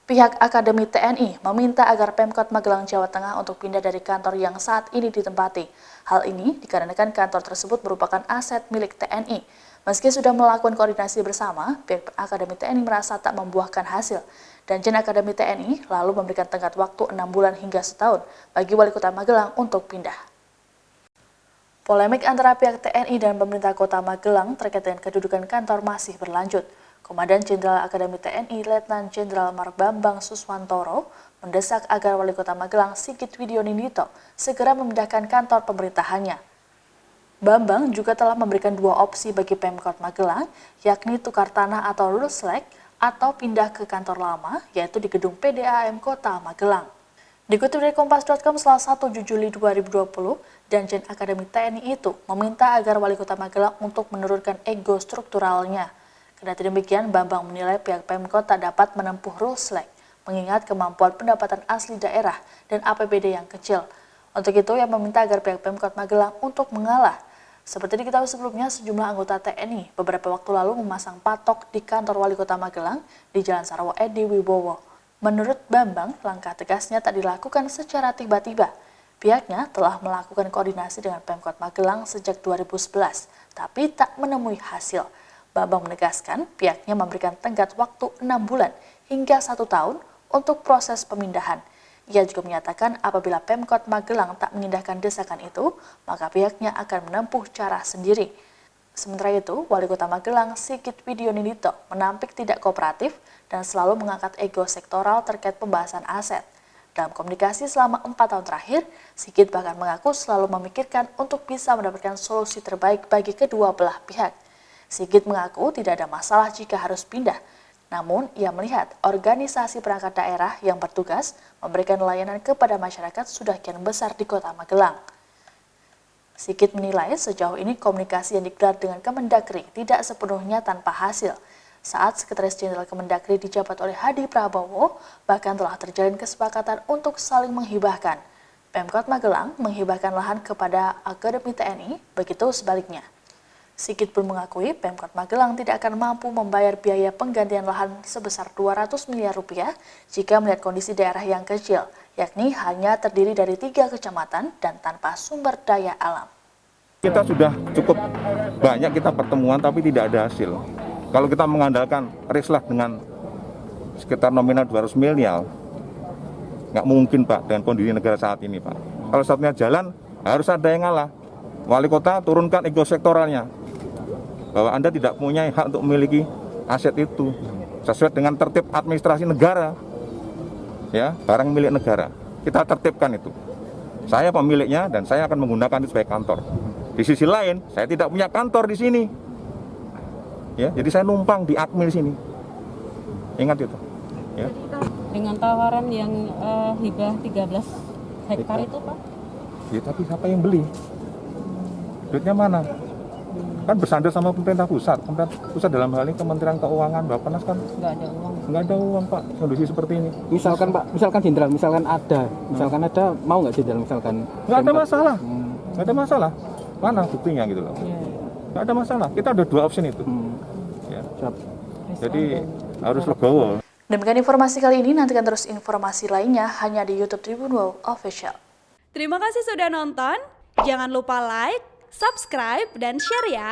Pihak Akademi TNI meminta agar Pemkot Magelang, Jawa Tengah untuk pindah dari kantor yang saat ini ditempati. Hal ini dikarenakan kantor tersebut merupakan aset milik TNI. Meski sudah melakukan koordinasi bersama, pihak Akademi TNI merasa tak membuahkan hasil. Danjen Akademi TNI lalu memberikan tenggat waktu 6 bulan hingga setahun bagi Wali Kota Magelang untuk pindah. Polemik antara pihak TNI dan pemerintah Kota Magelang terkait dengan kedudukan kantor masih berlanjut. Komandan Jenderal Akademi TNI Letnan Jenderal Marbambang Suswantoro mendesak agar Wali Kota Magelang Sigit Widioningito segera memindahkan kantor pemerintahannya. Bambang juga telah memberikan 2 opsi bagi Pemkot Magelang, yakni tukar tanah atau ruslek atau pindah ke kantor lama, yaitu di gedung PDAM Kota Magelang. Dikutip dari Kompas.com Selasa 7 Juli 2020, Danjen Akademi TNI itu meminta agar Wali Kota Magelang untuk menurunkan ego strukturalnya. Kendati demikian, Bambang menilai pihak Pemkot tak dapat menempuh ruslek, mengingat kemampuan pendapatan asli daerah dan APBD yang kecil. Untuk itu, ia meminta agar pihak Pemkot Magelang untuk mengalah. Seperti diketahui sebelumnya, sejumlah anggota TNI beberapa waktu lalu memasang patok di kantor Wali Kota Magelang di Jalan Sarwo Edi Wibowo. Menurut Bambang, langkah tegasnya tak dilakukan secara tiba-tiba. Pihaknya telah melakukan koordinasi dengan Pemkot Magelang sejak 2011, tapi tak menemui hasil. Bambang menegaskan pihaknya memberikan tenggat waktu 6 bulan hingga 1 tahun untuk proses pemindahan. Ia juga menyatakan apabila Pemkot Magelang tak mengindahkan desakan itu, maka pihaknya akan menempuh cara sendiri. Sementara itu, Wali Kota Magelang Sigit Widioningito menampik tidak kooperatif dan selalu mengangkat ego sektoral terkait pembahasan aset. Dalam komunikasi selama 4 tahun terakhir, Sigit bahkan mengaku selalu memikirkan untuk bisa mendapatkan solusi terbaik bagi kedua belah pihak. Sigit mengaku tidak ada masalah jika harus pindah, namun ia melihat organisasi perangkat daerah yang bertugas memberikan layanan kepada masyarakat sudah kian besar di Kota Magelang. Sigit menilai sejauh ini komunikasi yang digelar dengan Kemendagri tidak sepenuhnya tanpa hasil. Saat Sekretaris Jenderal Kemendagri dijabat oleh Hadi Prabowo, bahkan telah terjalin kesepakatan untuk saling menghibahkan. Pemkot Magelang menghibahkan lahan kepada Akademi TNI, begitu sebaliknya. Sigit pun mengakui Pemkot Magelang tidak akan mampu membayar biaya penggantian lahan sebesar 200 miliar rupiah jika melihat kondisi daerah yang kecil, yakni hanya terdiri dari 3 kecamatan dan tanpa sumber daya alam. Kita sudah cukup banyak kita pertemuan tapi tidak ada hasil. Kalau kita mengandalkan rislah dengan sekitar nominal 200 miliar, nggak mungkin Pak dengan kondisi negara saat ini Pak. Kalau satunya jalan harus ada yang ngalah. Wali kota turunkan ego sektoralnya, bahwa Anda tidak punya hak untuk memiliki aset itu sesuai dengan tertib administrasi negara, ya, barang milik negara. Kita tertibkan itu. Saya pemiliknya dan saya akan menggunakan itu sebagai kantor. Di sisi lain, saya tidak punya kantor di sini, ya, jadi saya numpang di Akmil sini. Ingat itu. Ya. Dengan tawaran yang hibah 13 hektar itu Pak? Ya, tapi siapa yang beli? Duitnya mana? Kan bersandar sama pemerintah pusat. Pemerintah pusat dalam hal ini Kementerian Keuangan, Bappenas kan Nggak ada uang. nggak ada uang Pak, kondisi seperti ini. Misalkan Pak, misalkan Jenderal, misalkan ada, mau nggak Jenderal misalkan? Nggak ada masalah, nggak ada masalah. Mana buktinya gitu loh? Nggak ada masalah. Kita ada 2 opsi itu. Ya. Jadi harus legowo. Demikian informasi kali ini, nantikan terus informasi lainnya hanya di YouTube Tribun Wow Official. Terima kasih sudah nonton. Jangan lupa like, subscribe, dan share ya.